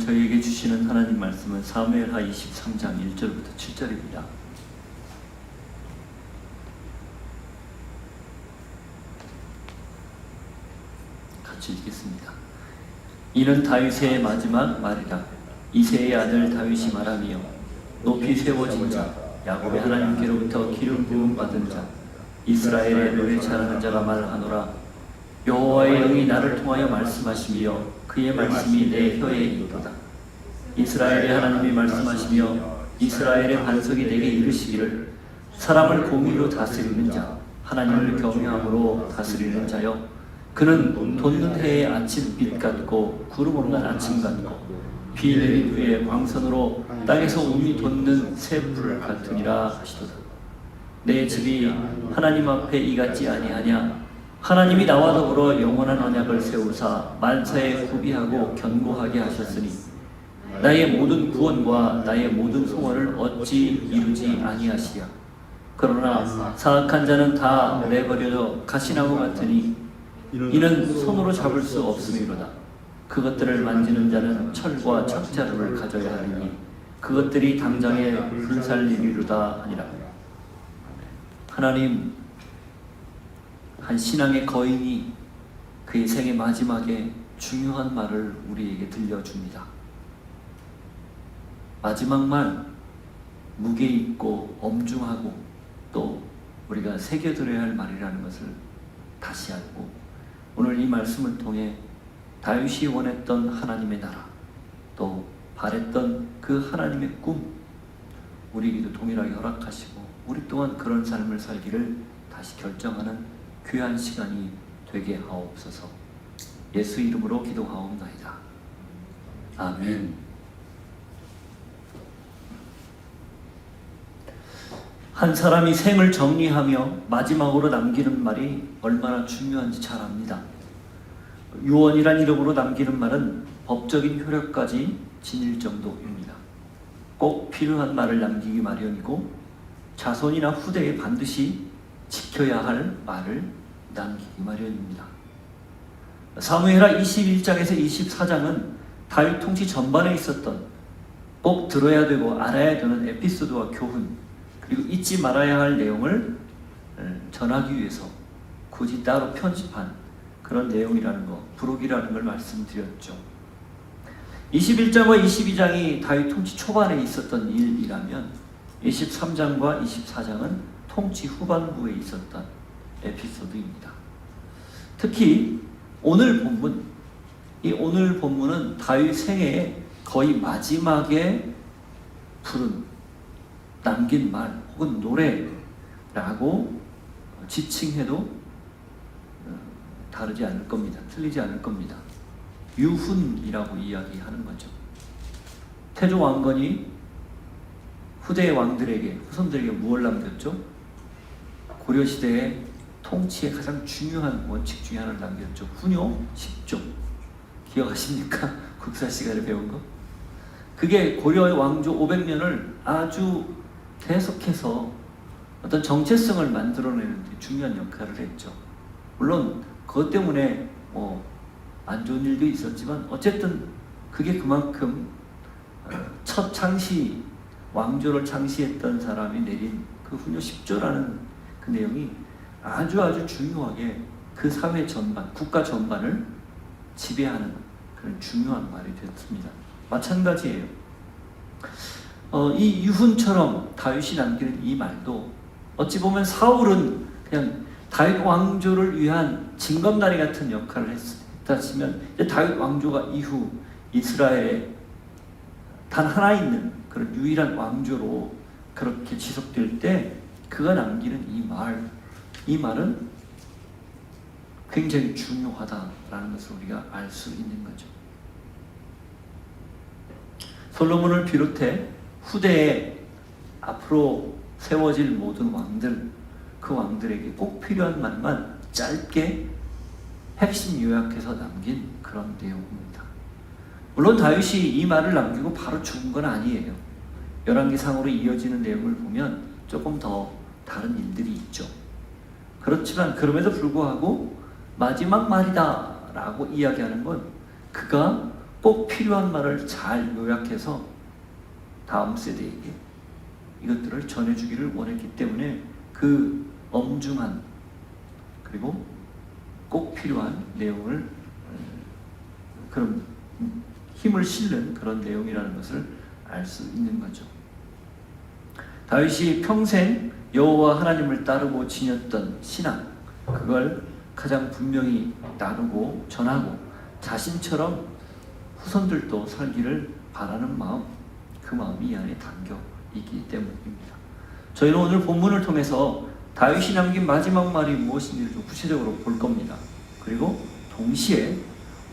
저희에게 주시는 하나님 말씀은 사무엘하 23장 1절부터 7절입니다. 같이 읽겠습니다. 이는 다윗의 마지막 말이라. 이새의 아들 다윗이 말하며 높이 세워진 자 야곱의 하나님께로부터 기름 부음 받은 자 이스라엘의 노래 잘하는 자가 말하노라. 여호와의 영이 나를 통하여 말씀하시며 그의 말씀이 내 혀에 있도다. 이스라엘의 하나님이 말씀하시며 이스라엘의 반석이 내게 이르시기를 사람을 공의로 다스리는 자 하나님을 경외함으로 다스리는 자여 그는 돋는 해의 아침빛 같고 구름 없는 아침 같고 비 내린 후에 광선으로 땅에서 운이 돋는 새불 같으니라 하시도다. 내 집이 하나님 앞에 이같지 아니하냐. 하나님이 나와 더불어 영원한 언약을 세우사 만사에 구비하고 견고하게 하셨으니 나의 모든 구원과 나의 모든 소원을 어찌 이루지 아니하시랴. 그러나 사악한 자는 다 내버려져 가시나무 같으니 이는 손으로 잡을 수 없음이로다. 그것들을 만지는 자는 철과 척자루를 가져야 하리니 그것들이 당장에 불살리리로다 하니라. 하나님, 한 신앙의 거인이 그의 생의 마지막에 중요한 말을 우리에게 들려줍니다. 마지막 말, 무게 있고 엄중하고 또 우리가 새겨들어야 할 말이라는 것을 다시 알고 오늘 이 말씀을 통해 다윗이 원했던 하나님의 나라 또 바랬던 그 하나님의 꿈 우리에게도 동일하게 허락하시고 우리 또한 그런 삶을 살기를 다시 결정하는 귀한 시간이 되게 하옵소서. 예수 이름으로 기도하옵나이다. 아멘. 한 사람이 생을 정리하며 마지막으로 남기는 말이 얼마나 중요한지 잘 압니다. 유언이란 이름으로 남기는 말은 법적인 효력까지 지닐 정도입니다. 꼭 필요한 말을 남기기 마련이고 자손이나 후대에 반드시 지켜야 할 말을 남기기 마련입니다. 사무엘하 21장에서 24장은 다윗 통치 전반에 있었던 꼭 들어야 되고 알아야 되는 에피소드와 교훈 그리고 잊지 말아야 할 내용을 전하기 위해서 굳이 따로 편집한 그런 내용이라는 거, 부록이라는 걸 말씀드렸죠. 21장과 22장이 다윗 통치 초반에 있었던 일이라면 23장과 24장은 통치 후반부에 있었던 에피소드입니다. 특히 오늘 본문, 이 오늘 본문은 다윗 생애의 거의 마지막에 부른 남긴 말 혹은 노래라고 지칭해도 다르지 않을 겁니다. 틀리지 않을 겁니다. 유훈이라고 이야기하는 거죠. 태조 왕건이 후대의 왕들에게, 후손들에게 무엇을 남겼죠? 고려시대의 통치의 가장 중요한 원칙 중에 하나를 남겼죠. 훈요 10조. 기억하십니까? 국사 시간에 배운 거? 그게 고려 왕조 500년을 아주 계속해서 어떤 정체성을 만들어내는 데 중요한 역할을 했죠. 물론 그것 때문에 안 좋은 일도 있었지만 어쨌든 그게 그만큼 첫 창시 왕조를 창시했던 사람이 내린 그 훈요 10조라는 그 내용이 아주 중요하게 그 사회 전반, 국가 전반을 지배하는 그런 중요한 말이 되었습니다. 마찬가지예요. 이 유훈처럼 다윗이 남기는 이 말도 어찌 보면 사울은 그냥 다윗 왕조를 위한 징검다리 같은 역할을 했다 치면 다윗 왕조가 이후 이스라엘에 단 하나 있는 그런 유일한 왕조로 그렇게 지속될 때 그가 남기는 이 말은 굉장히 중요하다라는 것을 우리가 알 수 있는 거죠. 솔로몬을 비롯해 후대에 앞으로 세워질 모든 왕들, 그 왕들에게 꼭 필요한 말만 짧게 핵심 요약해서 남긴 그런 내용입니다. 물론 다윗이 이 말을 남기고 바로 죽은 건 아니에요. 열왕기상으로 이어지는 내용을 보면 조금 더 다른 일들이 있죠. 그렇지만 그럼에도 불구하고 마지막 말이다 라고 이야기하는 건 그가 꼭 꼭 필요한 말을 잘 요약해서 다음 세대에게 이것들을 전해주기를 원했기 때문에 그 엄중한 그리고 꼭 필요한 내용을 그런 힘을 실는 그런 내용이라는 것을 알 수 있는 거죠. 다윗이 평생 여호와 하나님을 따르고 지녔던 신앙, 그걸 가장 분명히 나누고 전하고 자신처럼 후손들도 살기를 바라는 마음, 그 마음이 이 안에 담겨 있기 때문입니다. 저희는 오늘 본문을 통해서 다윗이 남긴 마지막 말이 무엇인지를 좀 구체적으로 볼 겁니다. 그리고 동시에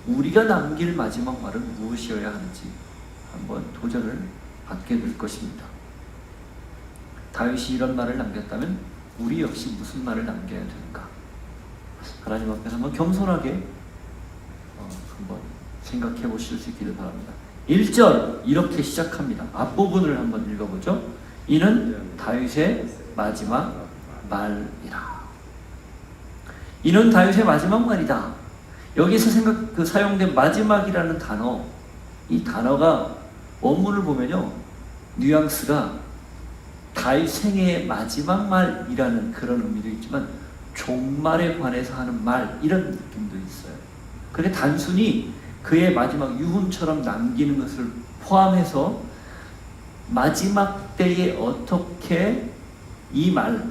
우리가 남길 마지막 말은 무엇이어야 하는지 한번 도전을 받게 될 것입니다. 다윗이 이런 말을 남겼다면 우리 역시 무슨 말을 남겨야 되는가? 하나님 앞에서 한번 겸손하게 한번 생각해 보실 수 있기를 바랍니다. 1절 이렇게 시작합니다. 앞부분을 한번 읽어보죠. 이는 다윗의 마지막 말이라. 이는 다윗의 마지막 말이다. 여기서 사용된 마지막이라는 단어, 이 단어가 원문을 보면요, 뉘앙스가 다윗 생애의 마지막 말이라는 그런 의미도 있지만 종말에 관해서 하는 말, 이런 느낌도 있어요. 그게 단순히 그의 마지막 유훈처럼 남기는 것을 포함해서 마지막 때에 어떻게 이 말을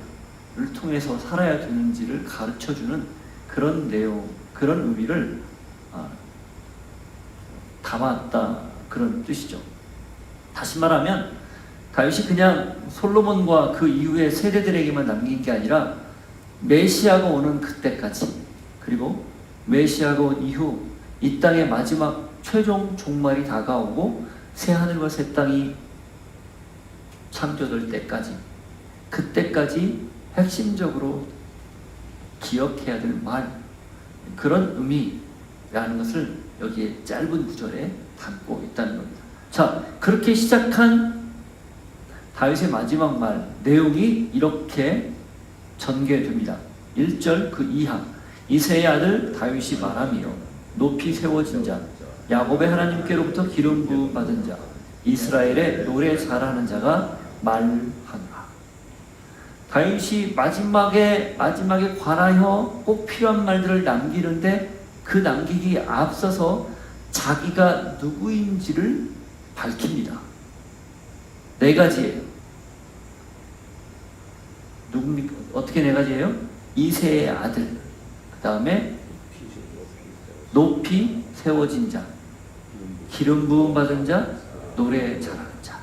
통해서 살아야 되는지를 가르쳐주는 그런 내용, 그런 의미를 담았다, 그런 뜻이죠. 다시 말하면 다윗이 그냥 솔로몬과 그 이후의 세대들에게만 남긴 게 아니라 메시아가 오는 그때까지, 그리고 메시아가 온 이후 이 땅의 마지막 최종 종말이 다가오고 새하늘과 새 땅이 창조될 때까지, 그때까지 핵심적으로 기억해야 될 말, 그런 의미라는 것을 여기에 짧은 구절에 담고 있다는 겁니다. 자, 그렇게 시작한 다윗의 마지막 말 내용이 이렇게 전개됩니다. 1절 그 이하, 이새의 아들 다윗이 말하며 높이 세워진 자, 야곱의 하나님께로부터 기름 부음 받은 자, 이스라엘의 노래 잘하는 자가 말하노라. 다윗이 마지막에 관하여 꼭 필요한 말들을 남기는데 그 남기기에 앞서서 자기가 누구인지를 밝힙니다. 4가지예요. 누굽니까? 어떻게 4가지예요? 이새의 아들, 그 다음에 높이 세워진 자, 기름 부음 받은 자, 노래 잘하는 자.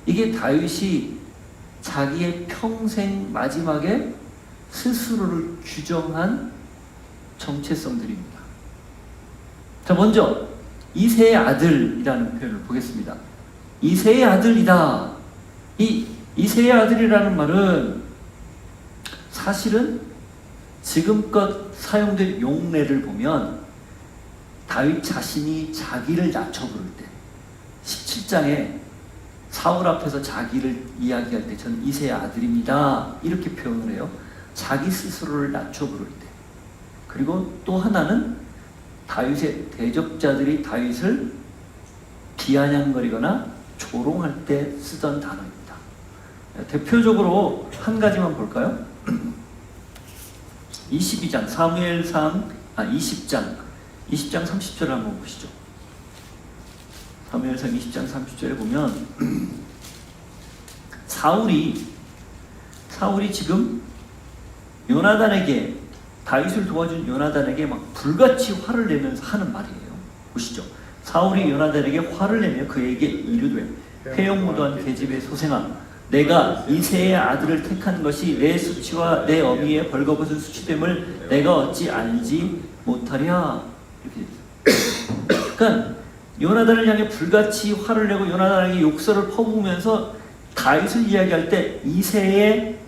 이게 다윗이 자기의 평생 마지막에 스스로를 규정한 정체성들입니다. 자, 먼저 이새의 아들이라는 표현을 보겠습니다. 이새의 아들이다. 이 이새의 아들이라는 말은 사실은 지금껏 사용된 용례를 보면 다윗 자신이 자기를 낮춰 부를 때, 17장에 사울 앞에서 자기를 이야기할 때 저는 이새의 아들입니다, 이렇게 표현을 해요. 자기 스스로를 낮춰 부를 때. 그리고 또 하나는 다윗의 대적자들이 다윗을 비아냥거리거나 조롱할 때 쓰던 단어입니다. 대표적으로 한 가지만 볼까요? 22장 사무엘상 20장 30절을 한번 보시죠. 사무엘상 20장 30절에 보면 사울이 지금 요나단에게, 다윗을 도와준 요나단에게 막 불같이 화를 내면서 하는 말이에요. 보시죠. 사울이 요나단에게 화를 내며 그에게 이르되 회영무도한 계집의 소생아, 내가 이새의 아들을 택한 것이 내 수치와 내 어미의 벌거벗은 수치됨을 내가 어찌 알지 못하랴. 이렇게 그러니까 요나단을 향해 불같이 화를 내고 요나단에게 욕설을 퍼부으면서 다윗을 이야기할 때 이새의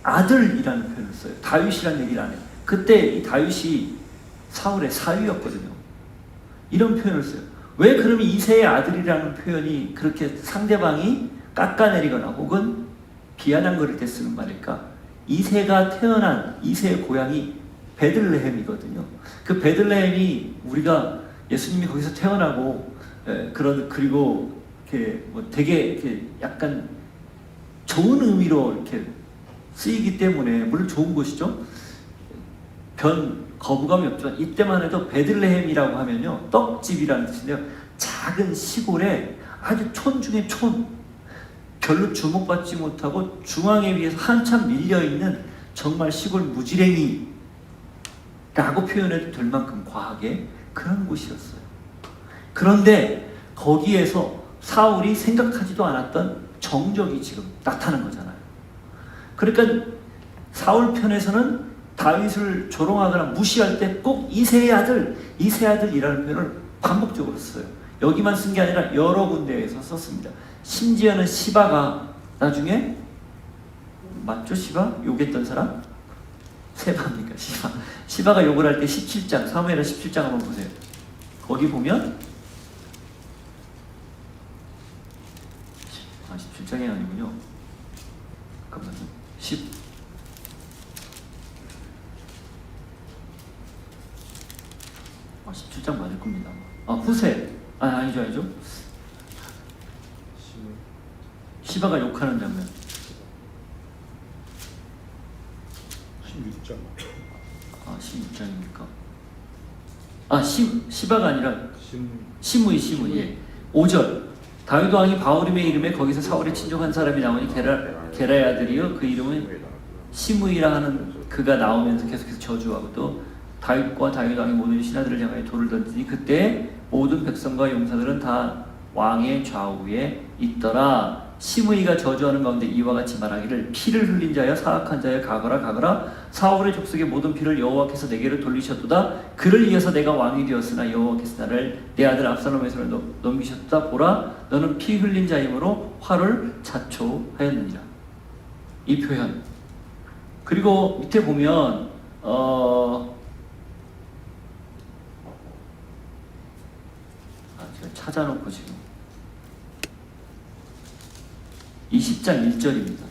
아들이라는 표현을 써요. 다윗이라는 얘기를 안 해요. 그때 이 다윗이 사울의 사위였거든요. 이런 표현을 써요. 왜 그러면 이새의 아들이라는 표현이 그렇게 상대방이 깎아내리거나 혹은 비아냥거릴 때 쓰는 말일까? 이새가 태어난 이새의 고향이 베들레헴이거든요. 그 베들레헴이 우리가 예수님이 거기서 태어나고 그리고 이렇게 뭐 되게 이렇게 약간 좋은 의미로 이렇게 쓰이기 때문에 물론 좋은 곳이죠. 거부감이 없지만 이때만 해도 베들레헴이라고 하면요 떡집이라는 뜻인데요. 작은 시골에 아주 촌 중에 촌, 별로 주목받지 못하고 중앙에 비해서 한참 밀려있는 정말 시골 무지랭이라고 표현해도 될 만큼 과하게 그런 곳이었어요. 그런데 거기에서 사울이 생각하지도 않았던 정적이 지금 나타난 거잖아요. 그러니까 사울 편에서는 다윗을 조롱하거나 무시할 때 꼭 이새의 아들이라는 표현을 반복적으로 써요. 여기만 쓴 게 아니라 여러 군데에서 썼습니다. 심지어는 시바가 나중에 맞죠? 시바? 욕했던 사람? 세바입니까? 시바가 욕을 할 때 17장 사무엘하 17장 한번 보세요. 거기 보면 17장이 아니군요. 잠깐만요. 17장 맞을 겁니다. 후세. 아니죠. 시바가 욕하는 장면. 16장. 16장입니까? 시바가 아니라 시므이. 예. 5절. 다윗 왕이 바후림의 이름에 거기서 사울에 친족한 사람이 나오니 게라의 아들이요 그 이름은 시므이라 하는 그가 나오면서 계속해서 저주하고 또 다윗과 다윗 왕의 모든 신하들을 향하여 돌을 던지니 그때 모든 백성과 용사들은 다 왕의 좌우에 있더라. 시므이가 저주하는 가운데 이와 같이 말하기를 피를 흘린 자여 사악한 자여 가거라 사울의 족속의 모든 피를 여호와께서 내게로 돌리셨도다. 그를 이어서 내가 왕이 되었으나 여호와께서 나를 내 아들 압살롬의 손에 넘기셨다. 보라 너는 피 흘린 자이므로 화를 자초하였느니라. 이 표현. 그리고 밑에 보면 제가 찾아놓고 지금 20장 1절입니다.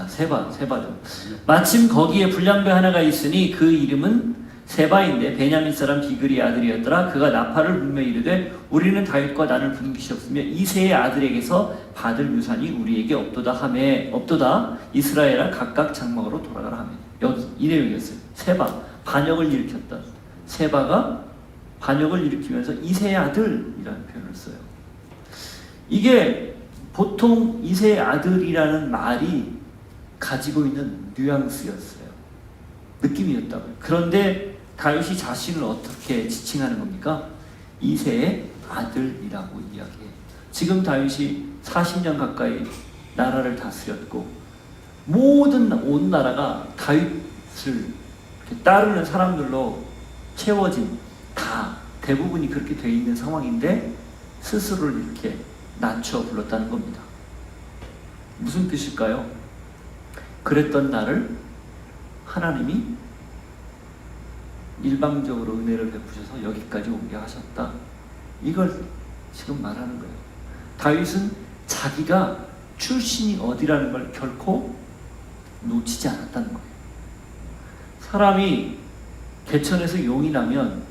세바죠. 마침 거기에 불량배 하나가 있으니 그 이름은 세바인데 베냐민 사람 비그리의 아들이었더라. 그가 나팔을 불며 이르되 우리는 다윗과 나눌 분깃이 없으며 이새의 아들에게서 받을 유산이 우리에게 없도다. 이스라엘아 각각 장막으로 돌아가라 하며. 여기 이 내용이었어요. 세바, 반역을 일으켰다. 세바가 반역을 일으키면서 이새의 아들이라는 표현을 써요. 이게 보통 이새의 아들이라는 말이 가지고 있는 뉘앙스였어요. 느낌이었다고요. 그런데 다윗이 자신을 어떻게 지칭하는 겁니까? 이새의 아들이라고 이야기해요. 지금 다윗이 40년 가까이 나라를 다스렸고 모든 온 나라가 다윗을 따르는 사람들로 채워진 대부분이 그렇게 되어 있는 상황인데 스스로를 이렇게 낮춰 불렀다는 겁니다. 무슨 뜻일까요? 그랬던 나를 하나님이 일방적으로 은혜를 베푸셔서 여기까지 오게 하셨다. 이걸 지금 말하는 거예요. 다윗은 자기가 출신이 어디라는 걸 결코 놓치지 않았다는 거예요. 사람이 개천에서 용이 나면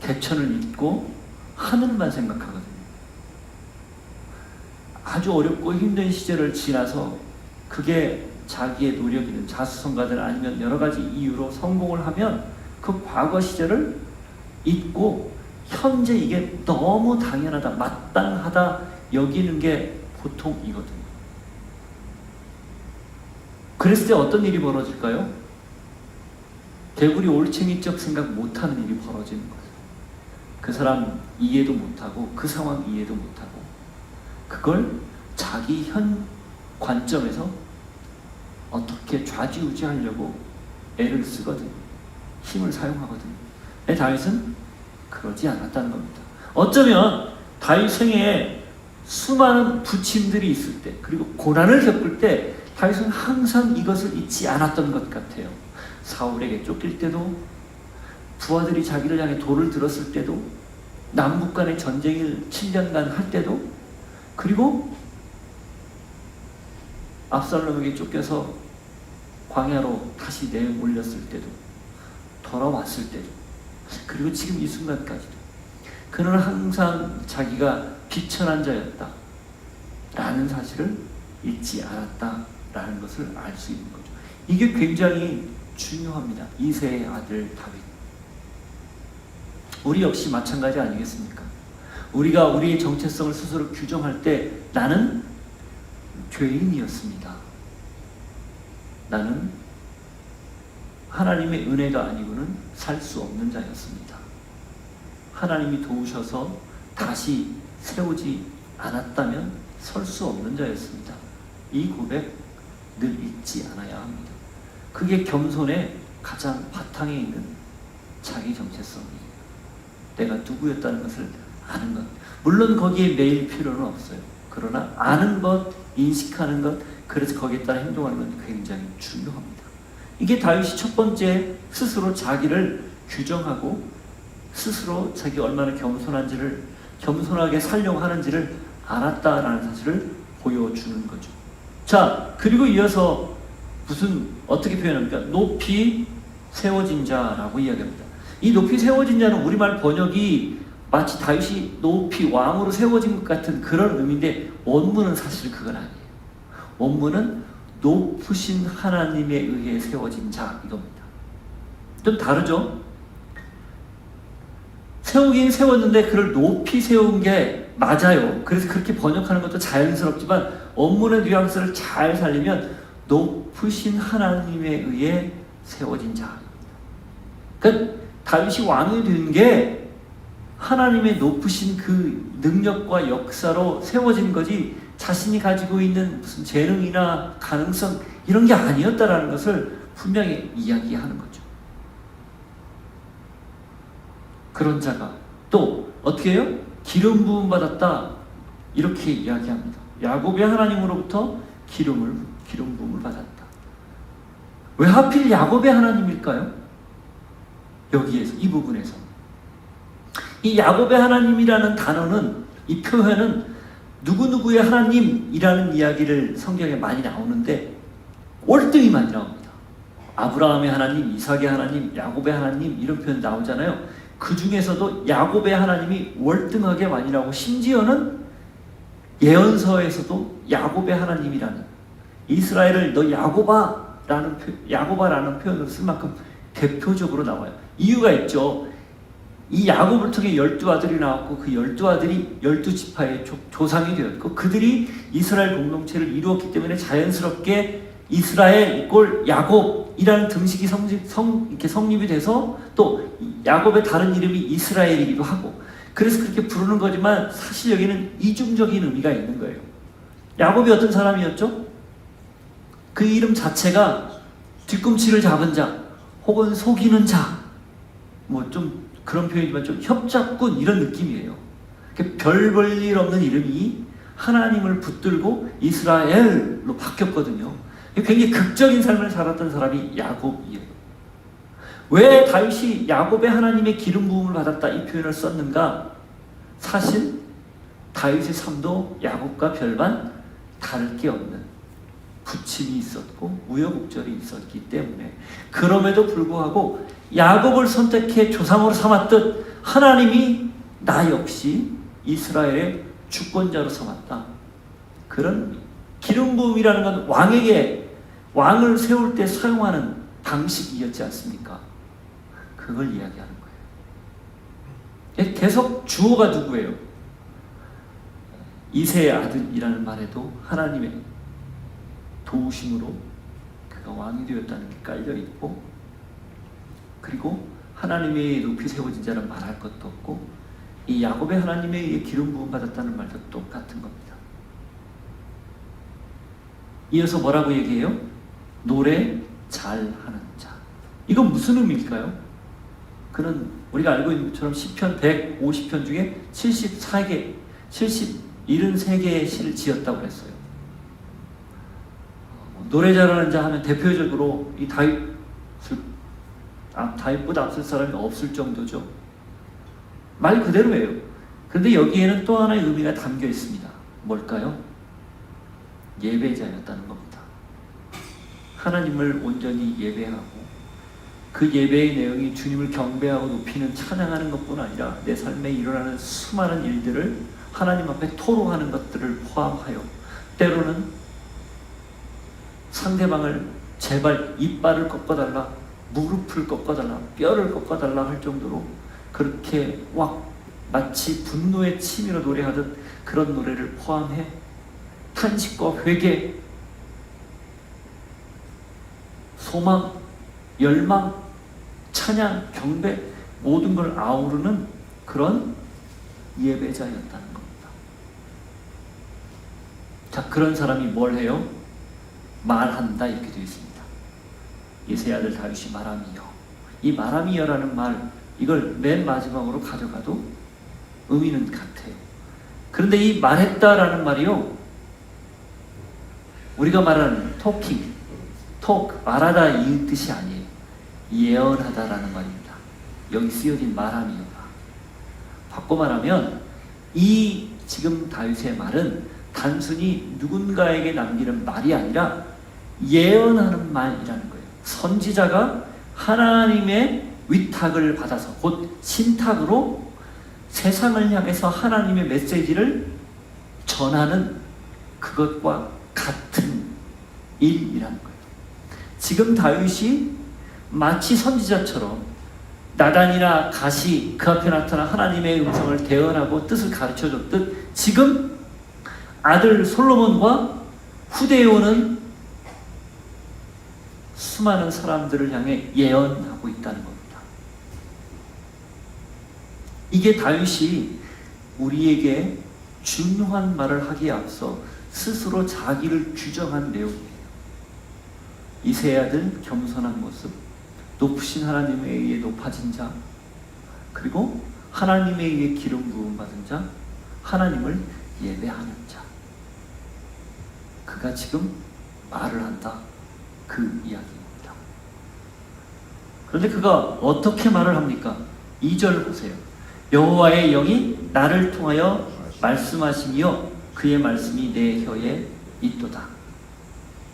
개천을 잊고 하늘만 생각하거든요. 아주 어렵고 힘든 시절을 지나서 그게 자기의 노력이든 자수성가든 아니면 여러 가지 이유로 성공을 하면 그 과거 시절을 잊고 현재 이게 너무 당연하다, 마땅하다 여기는 게 보통이거든요. 그랬을 때 어떤 일이 벌어질까요? 개구리 올챙이적 생각 못하는 일이 벌어지는 거예요. 그 사람 이해도 못하고 그 상황 이해도 못하고 그걸 자기 현 관점에서 어떻게 좌지우지하려고 애를 쓰거든요. 힘을 사용하거든요. 다윗은 그러지 않았다는 겁니다. 어쩌면 다윗 생애에 수많은 부침들이 있을 때 그리고 고난을 겪을 때 다윗은 항상 이것을 잊지 않았던 것 같아요. 사울에게 쫓길 때도 부하들이 자기를 향해 돌을 들었을 때도 남북 간의 전쟁을 7년간 할 때도 그리고 압살롬에게 쫓겨서 광야로 다시 내몰렸을 때도 돌아왔을 때도, 그리고 지금 이 순간까지도 그는 항상 자기가 비천한 자였다 라는 사실을 잊지 않았다 라는 것을 알 수 있는 거죠. 이게 굉장히 중요합니다. 이새의 아들 다윗. 우리 역시 마찬가지 아니겠습니까? 우리가 우리의 정체성을 스스로 규정할 때 나는 죄인이었습니다. 나는 하나님의 은혜가 아니고는 살 수 없는 자였습니다. 하나님이 도우셔서 다시 세우지 않았다면 설 수 없는 자였습니다. 이 고백 늘 잊지 않아야 합니다. 그게 겸손의 가장 바탕에 있는 자기 정체성이에요. 내가 누구였다는 것을 아는 것. 물론 거기에 매일 필요는 없어요. 그러나 아는 것, 인식하는 것, 그래서 거기에 따라 행동하는 건 굉장히 중요합니다. 이게 다윗이 첫 번째 스스로 자기를 규정하고 스스로 자기가 얼마나 겸손한지를, 겸손하게 살려고 하는지를 알았다라는 사실을 보여주는 거죠. 자, 그리고 이어서 어떻게 표현합니까? 높이 세워진 자라고 이야기합니다. 이 높이 세워진 자는 우리말 번역이 마치 다윗이 높이 왕으로 세워진 것 같은 그런 의미인데, 원문은 사실 그건 아니에요. 원문은 높으신 하나님에 의해 세워진 자, 이겁니다. 좀 다르죠? 세우긴 세웠는데 그를 높이 세운 게 맞아요. 그래서 그렇게 번역하는 것도 자연스럽지만 원문의 뉘앙스를 잘 살리면 높으신 하나님에 의해 세워진 자. 그러니까 다윗이 왕이 된 게 하나님의 높으신 그 능력과 역사로 세워진 거지, 자신이 가지고 있는 무슨 재능이나 가능성 이런 게 아니었다라는 것을 분명히 이야기하는 거죠. 그런 자가 또 어떻게 해요? 기름 부음 받았다 이렇게 이야기합니다. 야곱의 하나님으로부터 기름 부음을 받았다. 왜 하필 야곱의 하나님일까요? 여기에서, 이 부분에서 이 야곱의 하나님이라는 단어는, 이 표현은 누구누구의 하나님이라는 이야기를 성경에 많이 나오는데 월등히 많이 나옵니다. 아브라함의 하나님, 이삭의 하나님, 야곱의 하나님 이런 표현 나오잖아요. 그 중에서도 야곱의 하나님이 월등하게 많이 나오고, 심지어는 예언서에서도 야곱의 하나님이라는, 이스라엘을 너 야곱아라는 표현을 쓸 만큼 대표적으로 나와요. 이유가 있죠. 이 야곱을 통해 12아들이 나왔고, 그 12아들이 12지파의 조상이 되었고, 그들이 이스라엘 공동체를 이루었기 때문에 자연스럽게 이스라엘 이꼴 야곱이라는 등식이 이렇게 성립이 돼서, 또 야곱의 다른 이름이 이스라엘이기도 하고, 그래서 그렇게 부르는 거지만 사실 여기는 이중적인 의미가 있는 거예요. 야곱이 어떤 사람이었죠? 그 이름 자체가 뒤꿈치를 잡은 자 혹은 속이는 자, 뭐 좀 그런 표현이지만 좀 협잡꾼 이런 느낌이에요. 별 볼 일 없는 이름이 하나님을 붙들고 이스라엘로 바뀌었거든요. 굉장히 극적인 삶을 살았던 사람이 야곱이에요. 왜 다윗이 야곱의 하나님의 기름 부음을 받았다 이 표현을 썼는가? 사실 다윗의 삶도 야곱과 별반 다를 게 없는 부침이 있었고 우여곡절이 있었기 때문에, 그럼에도 불구하고 야곱을 선택해 조상으로 삼았듯 하나님이 나 역시 이스라엘의 주권자로 삼았다. 그런 기름 부음이라는 건 왕을 세울 때 사용하는 방식이었지 않습니까? 그걸 이야기하는 거예요. 계속 주어가 누구예요? 이새의 아들이라는 말에도 하나님의 도우심으로 그가 왕이 되었다는 게 깔려 있고, 그리고 하나님의 높이 세워진 자는 말할 것도 없고, 이 야곱의 하나님에 의해 기름 부음 받았다는 말도 똑같은 겁니다. 이어서 뭐라고 얘기해요? 노래 잘하는 자. 이건 무슨 의미일까요? 그는 우리가 알고 있는 것처럼 시편 150편 중에 73개의 시를 지었다고 했어요. 노래 잘하는 자 하면 대표적으로 이 다윗보다 앞설 사람이 없을 정도죠. 말 그대로예요. 그런데 여기에는 또 하나의 의미가 담겨 있습니다. 뭘까요? 예배자였다는 겁니다. 하나님을 온전히 예배하고 그 예배의 내용이 주님을 경배하고 높이는 찬양하는 것뿐 아니라 내 삶에 일어나는 수많은 일들을 하나님 앞에 토로하는 것들을 포함하여 때로는 상대방을 제발 이빨을 꺾어달라, 무릎을 꺾어달라, 뼈를 꺾어달라 할 정도로 그렇게 마치 분노의 치밀어 노래하듯 그런 노래를 포함해 탄식과 회개, 소망, 열망, 찬양, 경배 모든 걸 아우르는 그런 예배자였다는 겁니다. 자, 그런 사람이 뭘 해요? 말한다 이렇게 되어 있습니다. 이새의 아들 다윗이 말하미여. 이 말하미여라는 말, 이걸 맨 마지막으로 가져가도 의미는 같아요. 그런데 이 말했다라는 말이요, 우리가 말하는 토킹, 말하다 이 뜻이 아니에요. 예언하다라는 말입니다. 여기 쓰여진 말함이요. 바꿔 말하면 이 지금 다윗의 말은 단순히 누군가에게 남기는 말이 아니라 예언하는 말이라는 거예요. 선지자가 하나님의 위탁을 받아서 곧 신탁으로 세상을 향해서 하나님의 메시지를 전하는 그것과 같은 일이라는 거예요. 지금 다윗이 마치 선지자처럼 나단이나 갓이 그 앞에 나타나 하나님의 음성을 대언하고 뜻을 가르쳐줬듯 지금 아들 솔로몬과 후대에 오는 수많은 사람들을 향해 예언하고 있다는 겁니다. 이게 다윗이 우리에게 중요한 말을 하기에 앞서 스스로 자기를 규정한 내용이에요. 이새의 아들 겸손한 모습, 높으신 하나님에 의해 높아진 자, 그리고 하나님에 의해 기름 부음 받은 자, 하나님을 예배하는 자. 그가 지금 말을 한다. 그 이야기입니다. 그런데 그가 어떻게 말을 합니까? 2절 보세요. 여호와의 영이 나를 통하여 말씀하시며 그의 말씀이 내 혀에 있도다.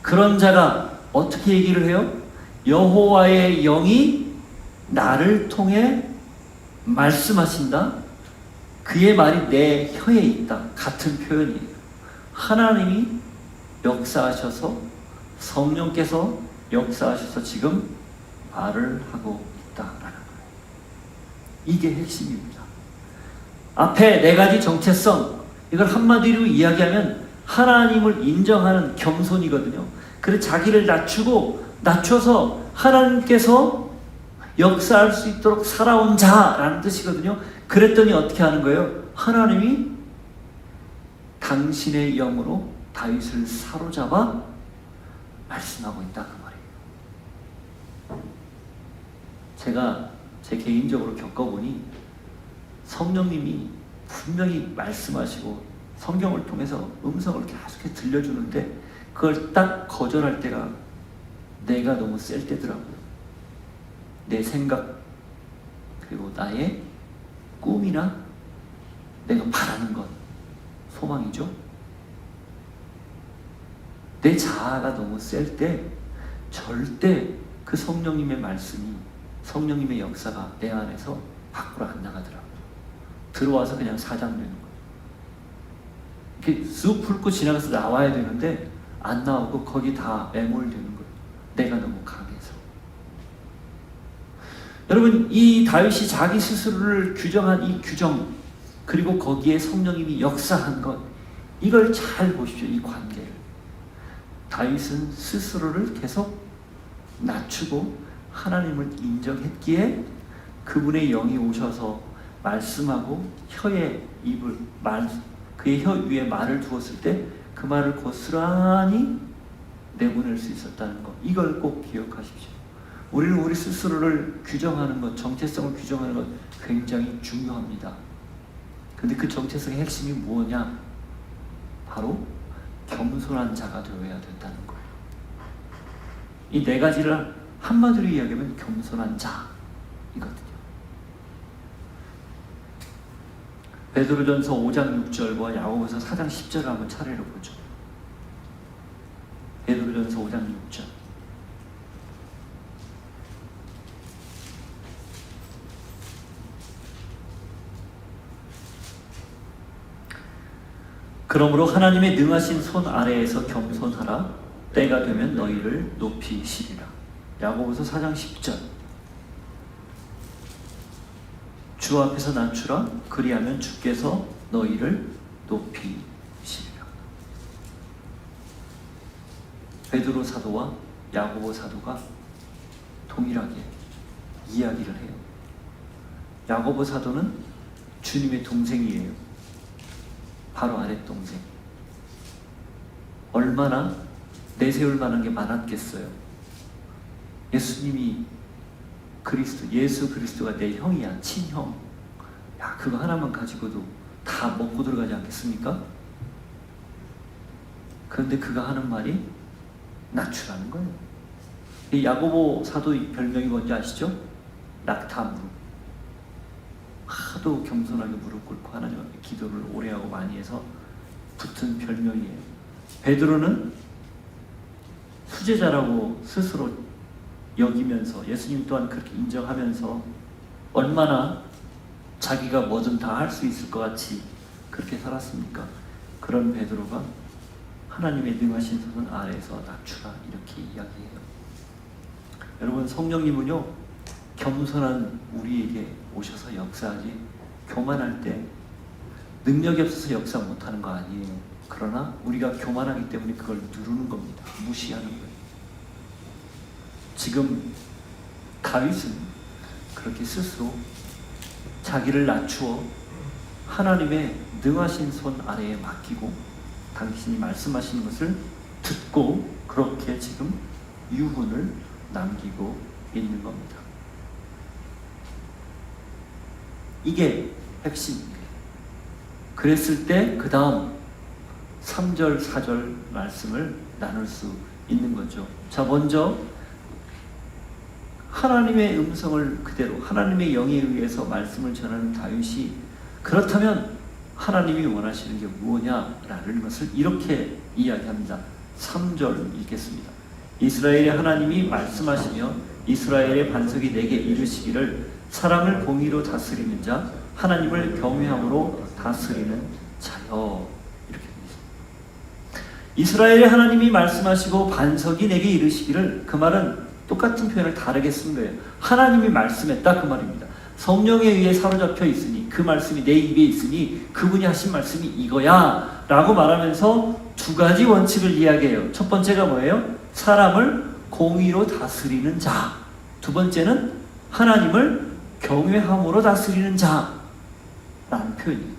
그런 자가 어떻게 얘기를 해요? 여호와의 영이 나를 통해 말씀하신다. 그의 말이 내 혀에 있다. 같은 표현이에요. 하나님이 역사하셔서 성령께서 역사하셔서 지금 말을 하고 있다라는 거예요. 이게 핵심입니다. 앞에 네 가지 정체성, 이걸 한마디로 이야기하면 하나님을 인정하는 겸손이거든요. 그래서 자기를 낮춰서 하나님께서 역사할 수 있도록 살아온 자라는 뜻이거든요. 그랬더니 어떻게 하는 거예요? 하나님이 당신의 영으로 다윗을 사로잡아 말씀하고 있다 그 말이에요. 제가 제 개인적으로 겪어보니 성령님이 분명히 말씀하시고 성경을 통해서 음성을 계속해 들려주는데 그걸 딱 거절할 때가 내가 너무 셀 때더라고요. 내 생각 그리고 나의 꿈이나 내가 바라는 것, 소망이죠. 내 자아가 너무 셀 때 절대 그 성령님의 말씀이, 성령님의 역사가 내 안에서 밖으로 안 나가더라고요. 들어와서 그냥 사장되는 거예요. 이렇게 쑥 훑고 지나가서 나와야 되는데 안 나오고 거기 다 매몰되는 거예요. 내가 너무 강해서. 여러분, 이 다윗이 자기 스스로를 규정한 이 규정, 그리고 거기에 성령님이 역사한 것, 이걸 잘 보십시오. 이 관계를. 다윗은 스스로를 계속 낮추고 하나님을 인정했기에 그분의 영이 오셔서 말씀하고 그의 혀 위에 말을 두었을 때 그 말을 고스란히 내보낼 수 있었다는 것, 이걸 꼭 기억하십시오. 우리는 우리 스스로를 규정하는 것, 정체성을 규정하는 것 굉장히 중요합니다. 근데 그 정체성의 핵심이 뭐냐? 바로 겸손한 자가 되어야 된다는 거예요. 이 네 가지를 한마디로 이야기하면 겸손한 자이거든요. 베드로전서 5장 6절과 야고보서 4장 10절을 한번 차례로 보죠. 베드로전서 5장 6절. 그러므로 하나님의 능하신 손 아래에서 겸손하라. 때가 되면 너희를 높이시리라. 야고보서 4장 10절. 주 앞에서 낮추라. 그리하면 주께서 너희를 높이시리라. 베드로 사도와 야고보 사도가 동일하게 이야기를 해요. 야고보 사도는 주님의 동생이에요. 바로 아랫동생. 얼마나 내세울 만한 게 많았겠어요. 예수님이 예수 그리스도가 내 형이야, 친형. 야, 그거 하나만 가지고도 다 먹고 들어가지 않겠습니까? 그런데 그가 하는 말이 낮추라는 거예요. 이 야고보 사도의 별명이 뭔지 아시죠? 낙타무릎. 하도 겸손하게 무릎 꿇고 하나님 앞에 기도를 오래하고 많이 해서 붙은 별명이에요. 베드로는 수제자라고 스스로 여기면서 예수님 또한 그렇게 인정하면서 얼마나 자기가 뭐든 다 할 수 있을 것 같이 그렇게 살았습니까? 그런 베드로가 하나님의 능하신 손 아래에서 낮추라 이렇게 이야기해요. 여러분, 성령님은요 겸손한 우리에게 오셔서 역사하지, 교만할 때 능력이 없어서 역사 못하는 거 아니에요. 그러나 우리가 교만하기 때문에 그걸 누르는 겁니다. 무시하는 거예요. 지금 다윗은 그렇게 스스로 자기를 낮추어 하나님의 능하신 손 아래에 맡기고 당신이 말씀하시는 것을 듣고 그렇게 지금 유훈을 남기고 있는 겁니다. 이게 핵심입니다. 그랬을 때 그 다음 3절, 4절 말씀을 나눌 수 있는 거죠. 자, 먼저 하나님의 음성을 그대로 하나님의 영에 의해서 말씀을 전하는 다윗이 그렇다면 하나님이 원하시는 게 무엇냐라는 것을 이렇게 이야기합니다. 3절 읽겠습니다. 이스라엘의 하나님이 말씀하시며 이스라엘의 반석이 내게 이르시기를 사람을 공의로 다스리는 자, 하나님을 경외함으로 다스리는 자여. 이렇게 됩니다. 이스라엘의 하나님이 말씀하시고 반석이 내게 이르시기를, 그 말은 똑같은 표현을 다르게 쓴 거예요. 하나님이 말씀했다 그 말입니다. 성령에 의해 사로잡혀 있으니, 그 말씀이 내 입에 있으니 그분이 하신 말씀이 이거야 라고 말하면서 두 가지 원칙을 이야기해요. 첫 번째가 뭐예요? 사람을 공의로 다스리는 자. 두 번째는 하나님을 경외함으로 다스리는 자라는 표현이에요.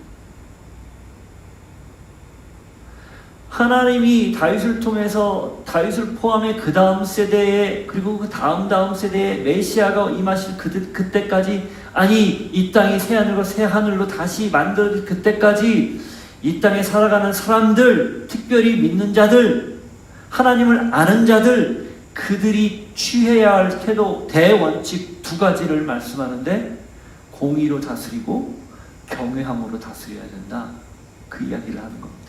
하나님이 다윗을 통해서 다윗을 포함해 그 다음 세대에, 그리고 그 다음 세대에 메시아가 임하실 그때까지, 아니 이 땅이 새 하늘과 새 하늘로 다시 만들어질 그때까지 이 땅에 살아가는 사람들, 특별히 믿는 자들, 하나님을 아는 자들, 그들이 취해야 할 태도, 대원칙 두 가지를 말씀하는데, 공의로 다스리고 경외함으로 다스려야 된다, 그 이야기를 하는 겁니다.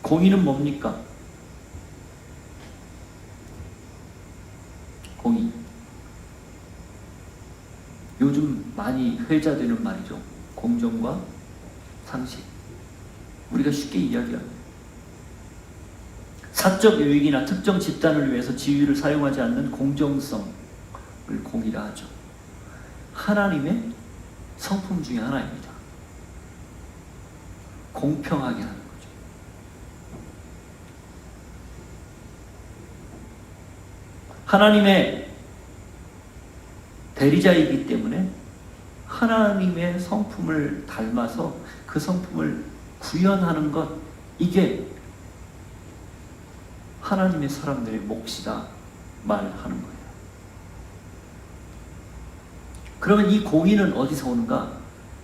공의는 뭡니까? 공의. 요즘 많이 회자되는 말이죠. 공정과 상식. 우리가 쉽게 이야기합니다. 사적 유익이나 특정 집단을 위해서 지위를 사용하지 않는 공정성을 공의라 하죠. 하나님의 성품 중에 하나입니다. 공평하게 하는 거죠. 하나님의 대리자이기 때문에 하나님의 성품을 닮아서 그 성품을 구현하는 것, 이게 하나님의 사람들의 몫이다 말하는 거예요. 그러면 이 공의는 어디서 오는가?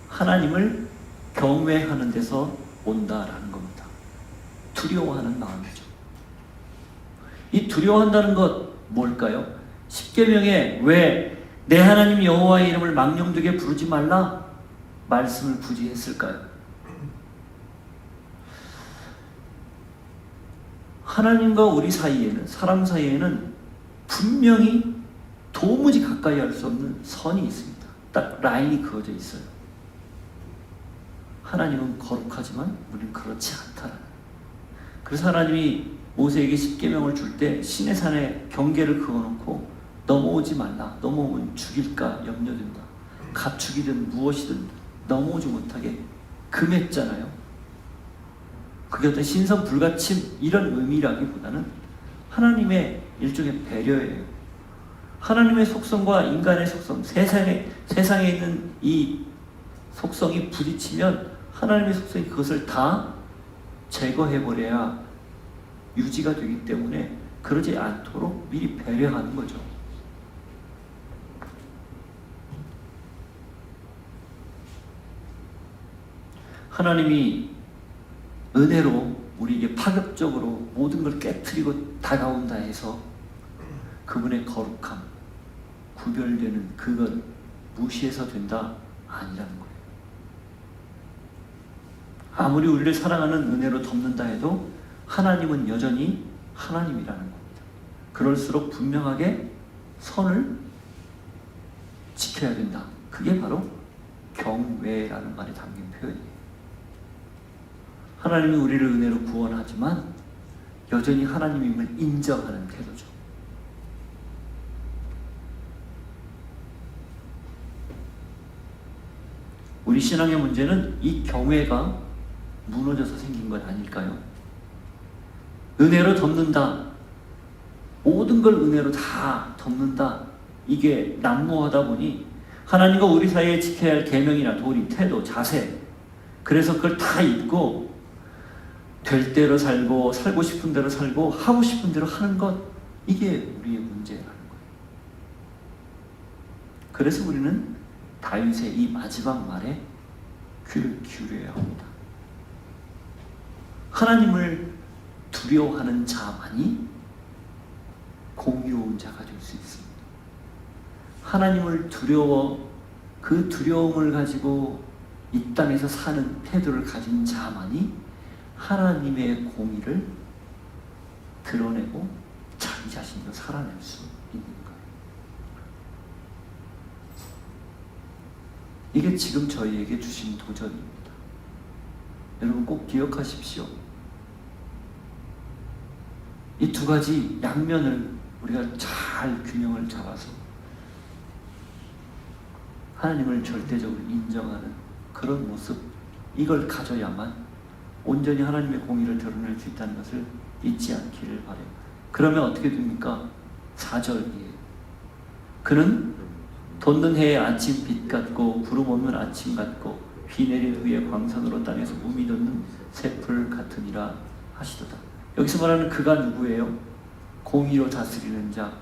하나님을 경외하는 데서 온다라는 겁니다. 두려워하는 마음이죠. 이 두려워한다는 것 뭘까요? 십계명에 왜 내 하나님 여호와의 이름을 망령되게 부르지 말라 말씀을 굳이 했을까요? 하나님과 우리 사이에는, 사람 사이에는 분명히 도무지 가까이 할 수 없는 선이 있습니다. 딱 라인이 그어져 있어요. 하나님은 거룩하지만 우리는 그렇지 않다라는 거예요. 그래서 하나님이 모세에게 십계명을 줄 때 시내산에 경계를 그어놓고 넘어오지 말라. 넘어오면 죽일까 염려된다. 가축이든 무엇이든 넘어오지 못하게 금했잖아요. 그게 어떤 신선 불가침 이런 의미라기보다는 하나님의 일종의 배려예요. 하나님의 속성과 인간의 속성, 세상에 있는 이 속성이 부딪히면 하나님의 속성이 그것을 다 제거해버려야 유지가 되기 때문에 그러지 않도록 미리 배려하는 거죠. 하나님이 은혜로 우리에게 파격적으로 모든 걸 깨트리고 다가온다 해서 그분의 거룩함, 구별되는 그걸 무시해서 된다? 아니라는 거예요. 아무리 우리를 사랑하는 은혜로 덮는다 해도 하나님은 여전히 하나님이라는 겁니다. 그럴수록 분명하게 선을 지켜야 된다. 그게 바로 경외라는 말에 담긴 표현이에요. 하나님이 우리를 은혜로 구원하지만 여전히 하나님임을 인정하는 태도죠. 우리 신앙의 문제는 이 경외가 무너져서 생긴 것 아닐까요? 은혜로 덮는다. 모든 걸 은혜로 다 덮는다. 이게 난무하다 보니 하나님과 우리 사이에 지켜야 할 계명이나 도리, 태도, 자세, 그래서 그걸 다 잊고 될 대로 살고 살고 싶은 대로 살고 하고 싶은 대로 하는 것, 이게 우리의 문제라는 거예요. 그래서 우리는 다윗의 이 마지막 말에 귀를 기울여야 합니다. 하나님을 두려워하는 자만이 공의로운 자가 될 수 있습니다. 하나님을 그 두려움을 가지고 이 땅에서 사는 태도를 가진 자만이 하나님의 공의를 드러내고 자기 자신도 살아낼 수 있는 거예요. 이게 지금 저희에게 주신 도전입니다. 여러분 꼭 기억하십시오. 이 두 가지 양면을 우리가 잘 균형을 잡아서 하나님을 절대적으로 인정하는 그런 모습, 이걸 가져야만 온전히 하나님의 공의를 드러낼 수 있다는 것을 잊지 않기를 바라요. 그러면 어떻게 됩니까? 4절이에요. 그는 돋는 해의 아침빛 같고 구름 없는 아침 같고 비 내린 후에 광선으로 땅에서 몸이 돋는 새풀 같으니라 하시도다. 여기서 말하는 그가 누구예요? 공의로 다스리는 자,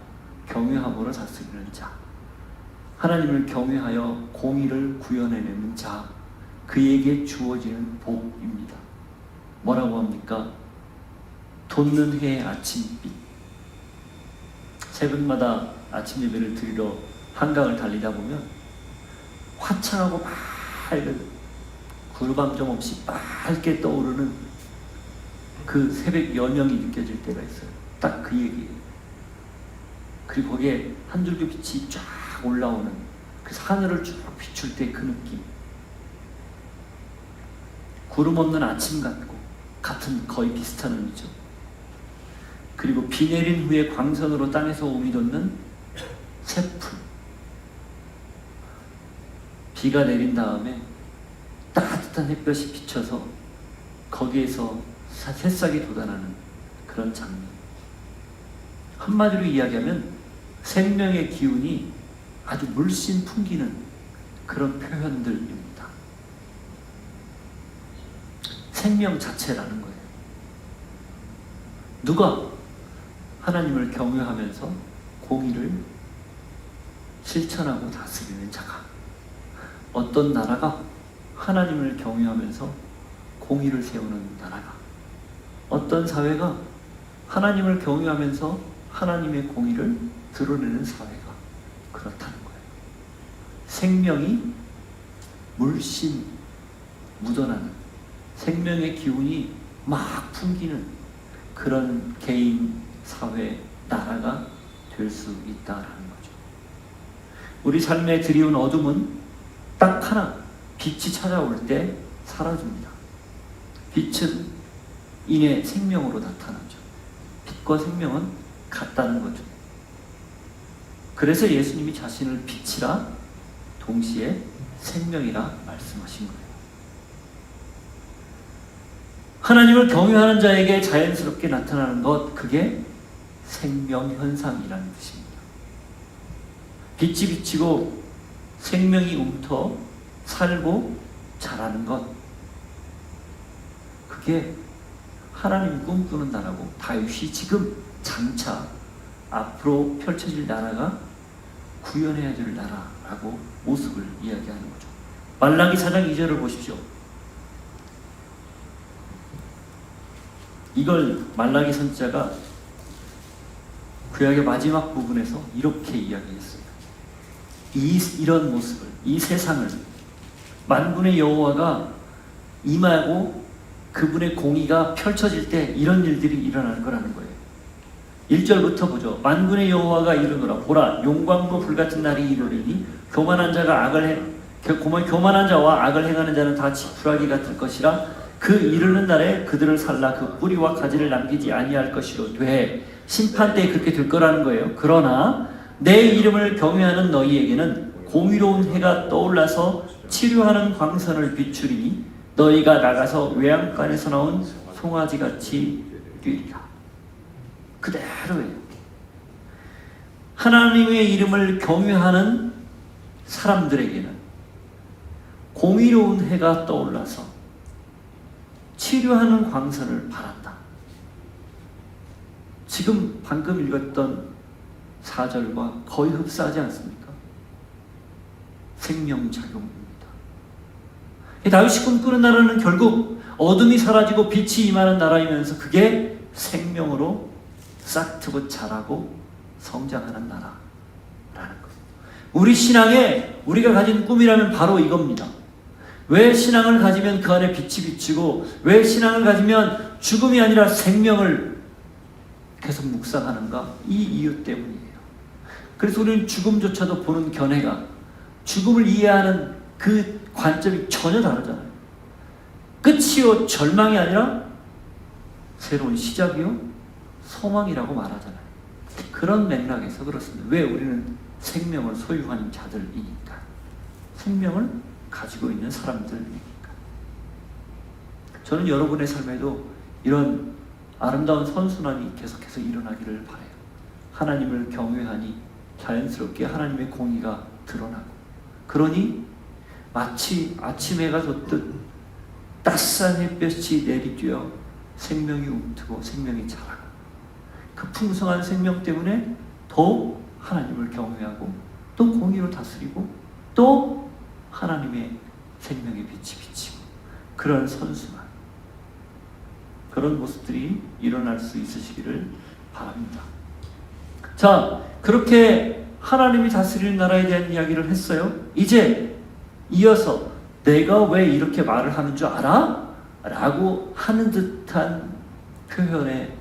경외함으로 다스리는 자, 하나님을 경외하여 공의를 구현해내는 자, 그에게 주어지는 복입니다. 뭐라고 합니까? 돋는 해의 아침빛. 새벽마다 아침 예배를 드리러 한강을 달리다 보면 화창하고 맑은 구름함정 없이 빨게 떠오르는 그 새벽 여명이 느껴질 때가 있어요. 딱 그 얘기예요. 그리고 거기에 한 줄기 빛이 쫙 올라오는 그 하늘을 쭉 비출 때 그 느낌. 구름 없는 아침 같은 거의 비슷한 의미죠. 그리고 비 내린 후에 광선으로 땅에서 몸이 돋는 새풀. 비가 내린 다음에 따뜻한 햇볕이 비쳐서 거기에서 새싹이 돋아나는 그런 장면. 한마디로 이야기하면 생명의 기운이 아주 물씬 풍기는 그런 표현들입니다. 생명 자체라는 거예요. 누가 하나님을 경외하면서 공의를 실천하고 다스리는 자가, 어떤 나라가 하나님을 경외하면서 공의를 세우는 나라가, 어떤 사회가 하나님을 경외하면서 하나님의 공의를 드러내는 사회가 그렇다는 거예요. 생명이 물씬 묻어나는, 생명의 기운이 막 풍기는 그런 개인, 사회, 나라가 될 수 있다라는 거죠. 우리 삶에 드리운 어둠은 딱 하나, 빛이 찾아올 때 사라집니다. 빛은 인의 생명으로 나타나죠. 빛과 생명은 같다는 거죠. 그래서 예수님이 자신을 빛이라 동시에 생명이라 말씀하신 거예요. 하나님을 경외하는 자에게 자연스럽게 나타나는 것, 그게 생명현상이라는 뜻입니다. 빛이 비치고 생명이 움터 살고 자라는 것, 그게 하나님이 꿈꾸는 나라고 다윗이 지금 장차 앞으로 펼쳐질 나라가 구현해야 될 나라라고 모습을 이야기하는 거죠. 말라기 4장 2절을 보십시오. 이걸 말라기 선지자가 구약의 마지막 부분에서 이렇게 이야기했어요. 이런 모습을, 이 세상을 만군의 여호와가 임하고 그분의 공의가 펼쳐질 때 이런 일들이 일어날 거라는 거예요. 1절부터 보죠. 만군의 여호와가 이르노라. 보라, 용광로 불같은 날이 이르리니 교만한 자와 악을 행하는 자는 다 지푸라기 같을 것이라. 그 이르는 날에 그들을 살라 그 뿌리와 가지를 남기지 아니할 것이로되. 심판 때에 그렇게 될 거라는 거예요. 그러나 내 이름을 경외하는 너희에게는 공의로운 해가 떠올라서 치료하는 광선을 비추리니 너희가 나가서 외양간에서 나온 송아지같이 뛰리라. 그대로예요. 하나님의 이름을 경외하는 사람들에게는 공의로운 해가 떠올라서 치료하는 광선을 바란다. 지금 방금 읽었던 4절과 거의 흡사하지 않습니까? 생명작용입니다. 다윗이 꿈꾸는 나라는 결국 어둠이 사라지고 빛이 임하는 나라이면서 그게 생명으로 싹트고 자라고 성장하는 나라라는 거예요. 우리 신앙에 우리가 가진 꿈이라면 바로 이겁니다. 왜 신앙을 가지면 그 안에 빛이 비치고, 왜 신앙을 가지면 죽음이 아니라 생명을 계속 묵상하는가? 이 이유 때문이에요. 그래서 우리는 죽음조차도 보는 견해가, 죽음을 이해하는 그 관점이 전혀 다르잖아요. 끝이요 절망이 아니라 새로운 시작이요 소망이라고 말하잖아요. 그런 맥락에서 그렇습니다. 왜 우리는 생명을 소유하는 자들이니까, 생명을 가지고 있는 사람들이니까. 저는 여러분의 삶에도 이런 아름다운 선순환이 계속해서 일어나기를 바라요. 하나님을 경외하니 자연스럽게 하나님의 공의가 드러나고, 그러니 마치 아침 해가 돋듯 따스한 햇볕이 내리쬐어 생명이 움트고 생명이 자라고, 그 풍성한 생명 때문에 더 하나님을 경외하고 또 공의로 다스리고 또 하나님의 생명의 빛이 비치고, 그런 선순환, 그런 모습들이 일어날 수 있으시기를 바랍니다. 자, 그렇게 하나님이 다스리는 나라에 대한 이야기를 했어요. 이제 이어서 내가 왜 이렇게 말을 하는 줄 알아? 라고 하는 듯한 표현의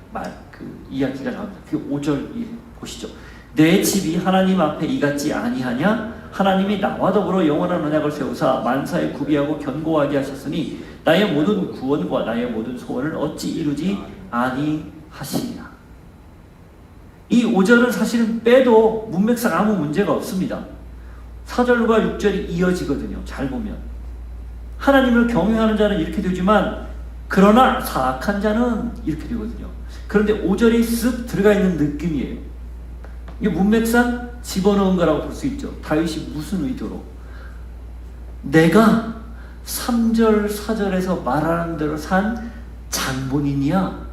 이야기가 나옵니다. 그 5절 보시죠. 내 집이 하나님 앞에 이같지 아니하냐? 하나님이 나와 더불어 영원한 언약을 세우사 만사에 구비하고 견고하게 하셨으니 나의 모든 구원과 나의 모든 소원을 어찌 이루지 아니하시냐. 이 5절은 사실은 빼도 문맥상 아무 문제가 없습니다. 4절과 6절이 이어지거든요. 잘 보면 하나님을 경외하는 자는 이렇게 되지만 그러나 사악한 자는 이렇게 되거든요. 그런데 5절이 쓱 들어가 있는 느낌이에요. 이게 문맥상 집어넣은 거라고 볼 수 있죠. 다윗이 무슨 의도로? 내가 3절, 4절에서 말하는 대로 산 장본인이야?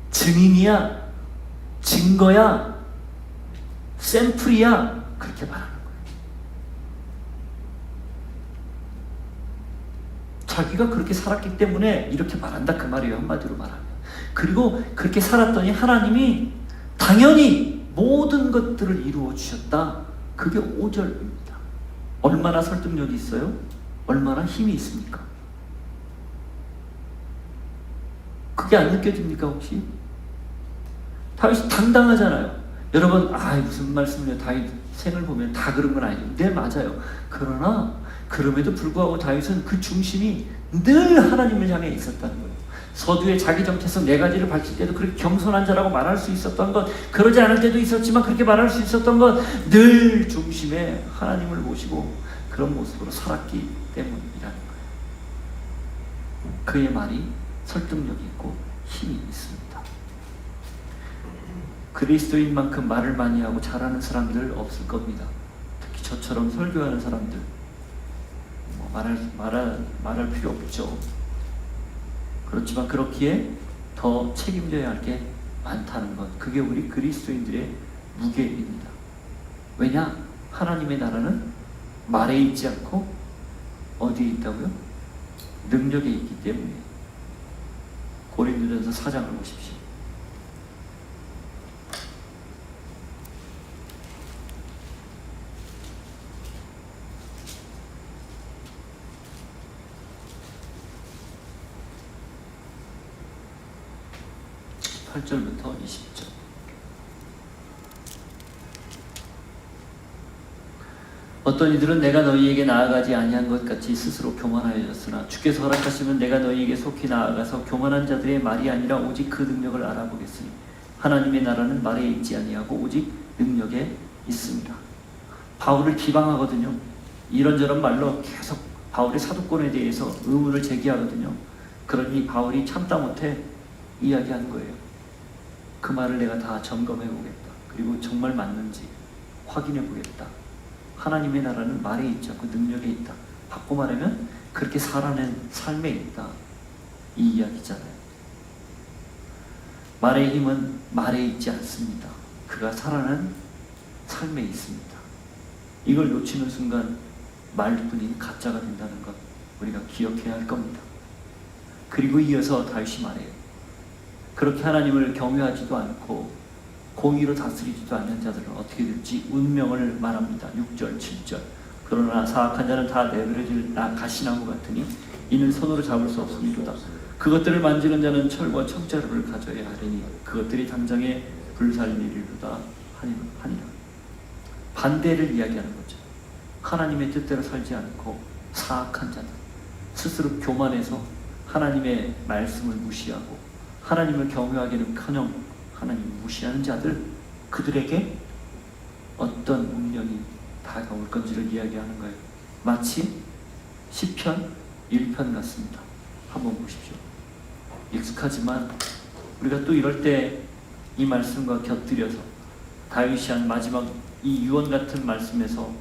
증인이야? 증거야? 샘플이야? 그렇게 말하는 거예요. 자기가 그렇게 살았기 때문에 이렇게 말한다, 그 말이에요. 한마디로 말하면. 그리고 그렇게 살았더니 하나님이 당연히 모든 것들을 이루어 주셨다. 그게 5절입니다. 얼마나 설득력이 있어요? 얼마나 힘이 있습니까? 그게 안 느껴집니까 혹시? 다윗이 당당하잖아요. 여러분, 무슨 말씀이에요? 다윗 생을 보면 다 그런 건 아니죠. 네, 맞아요. 그러나 그럼에도 불구하고 다윗은 그 중심이 늘 하나님을 향해 있었다는 거예요. 서두에 자기 정체성 4가지를 밝힐 때도 그렇게 겸손한 자라고 말할 수 있었던 것, 그러지 않을 때도 있었지만 그렇게 말할 수 있었던 것, 늘 중심에 하나님을 모시고 그런 모습으로 살았기 때문이라는 거예요. 그의 말이 설득력이 있고 힘이 있습니다. 그리스도인만큼 말을 많이 하고 잘하는 사람들 없을 겁니다. 특히 저처럼 설교하는 사람들 말할 필요 없죠. 그렇지만 그렇기에 더 책임져야 할 게 많다는 것, 그게 우리 그리스도인들의 무게입니다. 왜냐? 하나님의 나라는 말에 있지 않고 어디에 있다고요? 능력에 있기 때문에. 고린도전서 4장을 보십시오. (8절부터) 20절. 어떤 이들은 내가 너희에게 나아가지 아니한 것 같이 스스로 교만하였으나 주께서 허락하시면 내가 너희에게 속히 나아가서 교만한 자들의 말이 아니라 오직 그 능력을 알아보겠으니 하나님의 나라는 말에 있지 아니하고 오직 능력에 있습니다. 바울을 비방하거든요. 이런저런 말로 계속 바울의 사도권에 대해서 의문을 제기하거든요. 그러니 바울이 참다 못해 이야기하는 거예요. 그 말을 내가 다 점검해 보겠다. 그리고 정말 맞는지 확인해 보겠다. 하나님의 나라는 말에 있지 않고 능력에 있다. 바꿔 말하면 그렇게 살아낸 삶에 있다. 이 이야기잖아요. 말의 힘은 말에 있지 않습니다. 그가 살아낸 삶에 있습니다. 이걸 놓치는 순간 말뿐인 가짜가 된다는 것 우리가 기억해야 할 겁니다. 그리고 이어서 다윗이 말해요. 그렇게 하나님을 경외하지도 않고 공의로 다스리지도 않는 자들은 어떻게 될지 운명을 말합니다. 6절 7절. 그러나 사악한 자는 다 내버려질 가시나무 같으니 이는 손으로 잡을 수 없음이로다. 그것들을 만지는 자는 철과 청자루를 가져야 하리니 그것들이 당장에 불살리리로다 하니라. 반대를 이야기하는 거죠. 하나님의 뜻대로 살지 않고 사악한 자들, 스스로 교만해서 하나님의 말씀을 무시하고 하나님을 경외하기는커녕 하나님을 무시하는 자들, 그들에게 어떤 운명이 다가올 건지를 이야기하는 거예요. 마치 시편 1편 같습니다. 한번 보십시오. 익숙하지만 우리가 또 이럴 때 이 말씀과 곁들여서 다윗이 한 마지막 이 유언 같은 말씀에서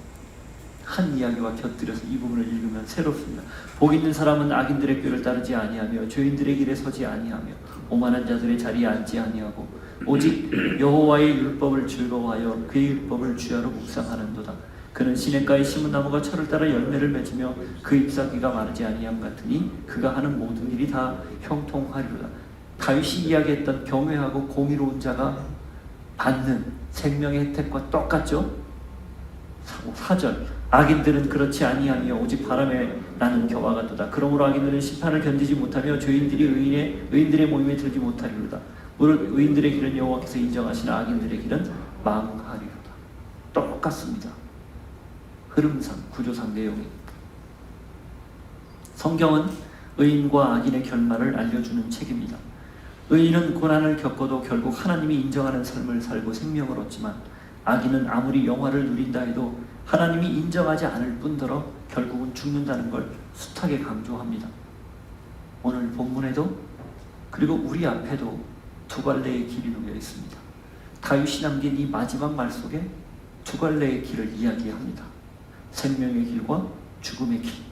한 이야기와 곁들여서 이 부분을 읽으면 새롭습니다. 복 있는 사람은 악인들의 꾀를 따르지 아니하며 죄인들의 길에 서지 아니하며 오만한 자들의 자리에 앉지 아니하고 오직 여호와의 율법을 즐거워하여 그의 율법을 주야로 묵상하는도다. 그는 시냇가에 심은 나무가 철을 따라 열매를 맺으며 그 잎사귀가 마르지 아니함 같으니 그가 하는 모든 일이 다 형통하리로다. 다윗이 이야기했던 경외하고 공의로운 자가 받는 생명의 혜택과 똑같죠? 4절. 악인들은 그렇지 아니하며 오직 바람에 나는 겨와 같도다. 그러므로 악인들은 심판을 견디지 못하며 죄인들이 의인들의 모임에 들지 못하리로다. 무릇 의인들의 길은 여호와께서 인정하시나 악인들의 길은 망하리로다. 똑같습니다. 흐름상, 구조상 내용이. 성경은 의인과 악인의 결말을 알려주는 책입니다. 의인은 고난을 겪어도 결국 하나님이 인정하는 삶을 살고 생명을 얻지만 악인은 아무리 영화를 누린다 해도 하나님이 인정하지 않을 뿐더러 결국은 죽는다는 걸 숱하게 강조합니다. 오늘 본문에도 그리고 우리 앞에도 두 갈래의 길이 놓여 있습니다. 다윗이 남긴 이 마지막 말 속에 두 갈래의 길을 이야기합니다. 생명의 길과 죽음의 길,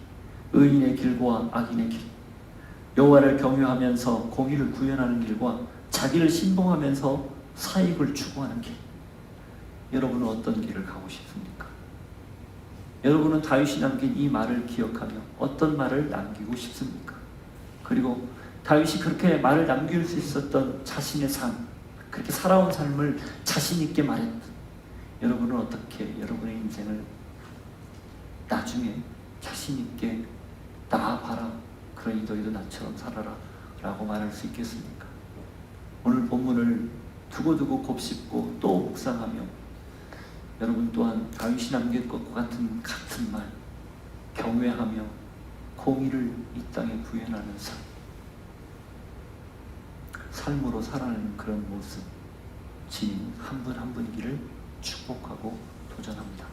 의인의 길과 악인의 길, 여호와를 경외하면서 공의를 구현하는 길과 자기를 신봉하면서 사익을 추구하는 길. 여러분은 어떤 길을 가고 싶습니까? 여러분은 다윗이 남긴 이 말을 기억하며 어떤 말을 남기고 싶습니까? 그리고 다윗이 그렇게 말을 남길 수 있었던 자신의 삶, 그렇게 살아온 삶을 자신 있게 말했던 여러분은 어떻게 여러분의 인생을 나중에 자신 있게 나아봐라, 그러니 너희도 나처럼 살아라 라고 말할 수 있겠습니까? 오늘 본문을 두고두고 곱씹고 또 묵상하며 여러분 또한 다윗이 남길 것과 같은 말, 경외하며 공의를 이 땅에 구현하는 삶으로 살아가는 그런 모습, 주님 한 분 한 분이기를 축복하고 도전합니다.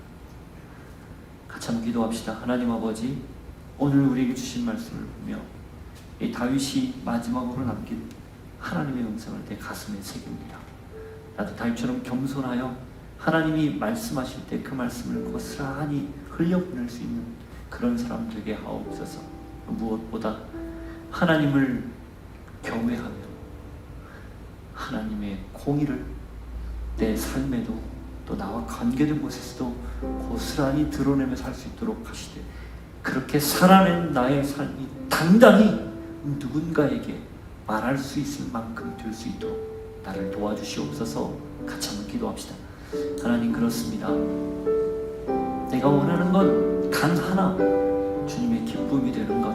같이 한번 기도합시다. 하나님 아버지, 오늘 우리에게 주신 말씀을 보며 이 다윗이 마지막으로 남긴 하나님의 음성을 내 가슴에 새깁니다. 나도 다윗처럼 겸손하여 하나님이 말씀하실 때 그 말씀을 고스란히 흘려보낼 수 있는 그런 사람 되게 하옵소서. 무엇보다 하나님을 경외하며 하나님의 공의를 내 삶에도 또 나와 관계된 곳에서도 고스란히 드러내며 살 수 있도록 하시되, 그렇게 살아낸 나의 삶이 당당히 누군가에게 말할 수 있을 만큼 될 수 있도록 나를 도와주시옵소서. 같이 한번 기도합시다. 하나님, 그렇습니다. 내가 원하는 건 단 하나, 주님의 기쁨이 되는 것.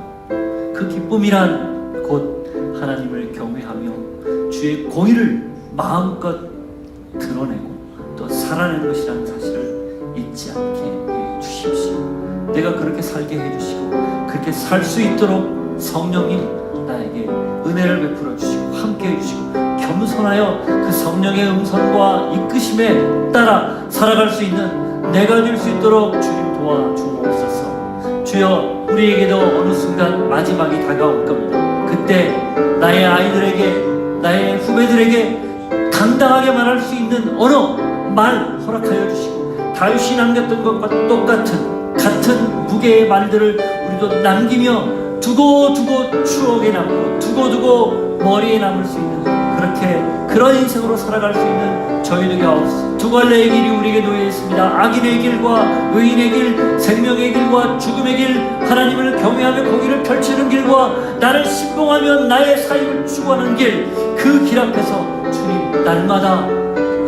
그 기쁨이란 곧 하나님을 경외하며 주의 공의를 마음껏 드러내고 또 살아내는 것이라는 사실을 잊지 않게 해주십시오. 내가 그렇게 살게 해주시고 그렇게 살 수 있도록 성령님 나에게 은혜를 베풀어 주시고 함께 해주시고, 겸손하여 그 성령의 음성과 이끄심에 따라 살아갈 수 있는 내가 될 수 있도록 주님 도와주옵소서. 주여, 우리에게도 어느 순간 마지막이 다가올 겁니다. 그때 나의 아이들에게, 나의 후배들에게 당당하게 말할 수 있는 언어, 말 허락하여 주시고, 다윗이 남겼던 것과 같은 무게의 말들을 우리도 남기며 두고두고 추억에 남고 두고두고 머리에 남을 수 있는 그런 인생으로 살아갈 수 있는 저희 되게 하옵소서. 두 갈래의 길이 우리에게 놓여 있습니다. 악인의 길과 의인의 길, 생명의 길과 죽음의 길, 하나님을 경외하며 공의를 펼치는 길과 나를 신봉하며 나의 삶을 추구하는 길, 그 길 앞에서 주님 날마다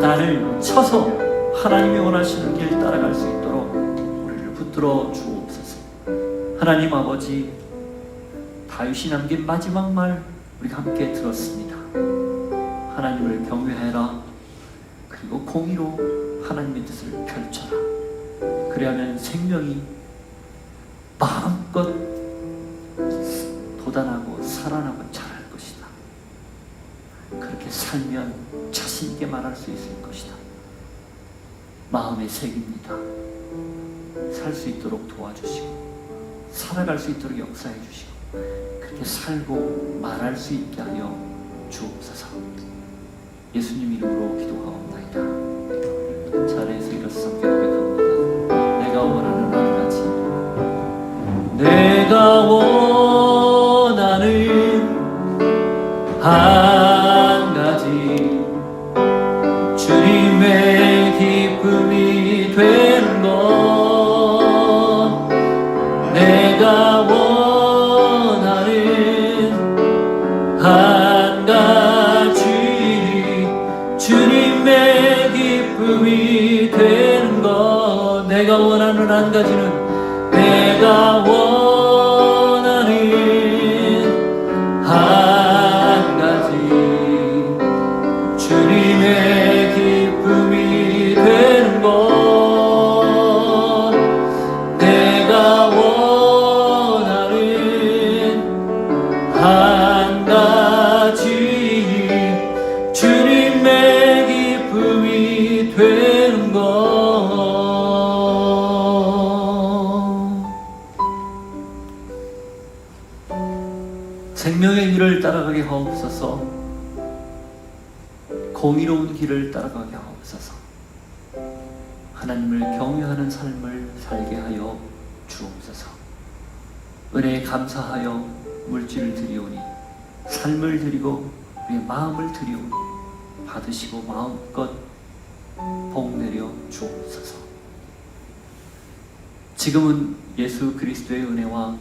나를 쳐서 하나님이 원하시는 길 따라갈 수 있도록 우리를 붙들어 주옵소서. 하나님 아버지, 다윗이 남긴 마지막 말 우리가 함께 들었습니다. 하나님을 경외해라. 그리고 공의로 하나님의 뜻을 펼쳐라. 그래야만 생명이 마음껏 돋아나고 살아나고 자랄 것이다. 그렇게 살면 자신 있게 말할 수 있을 것이다. 마음에 새깁니다. 살 수 있도록 도와주시고 살아갈 수 있도록 역사해 주시고 그렇게 살고 말할 수 있게 하여 주옵소서. 예수님 이름으로 기도하옵나이다. 자리에서 일어서서 고백합니다. 내가 원하는 한 가지, 내가 원하는 한 가지, 주님의 기쁨이 되는 것. 내가 원하는 한 가지, 주님의 기쁨이 되는 것. 내가 원하는 한 가지는, 내가 원하는 한 가지, 주님의 기쁨이 되는 것. 내가 원하는 한 가지, 주님의 기쁨이 되는 것. 생명의 길을 따라가게 하옵소서. 공의로운 길을 따라가게 하옵소서. 하나님을 경외하는 삶을 살게 하여 주옵소서. 은혜에 감사하여 물질을 드리오니, 삶을 드리고 우리의 마음을 드리오니 받으시고 마음껏 복 내려 주옵소서. 지금은 예수 그리스도의 은혜와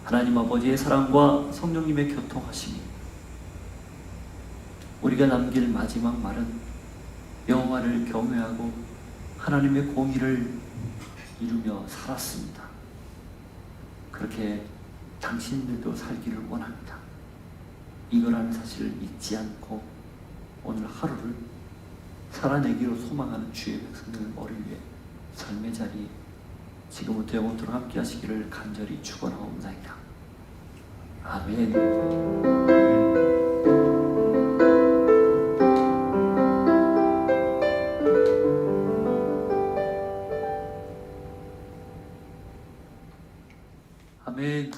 하나님 아버지의 사랑과 성령님의 교통하심이, 우리가 남길 마지막 말은 여호와를 경외하고 하나님의 공의를 이루며 살았습니다. 그렇게 당신들도 살기를 원합니다. 이거라는 사실을 잊지 않고 오늘 하루를 살아내기로 소망하는 주의 백성들 머리 위에 삶의 자리 지금부터 영원토록 함께 하시기를 간절히 축원하옵나이다. 아멘. 아멘.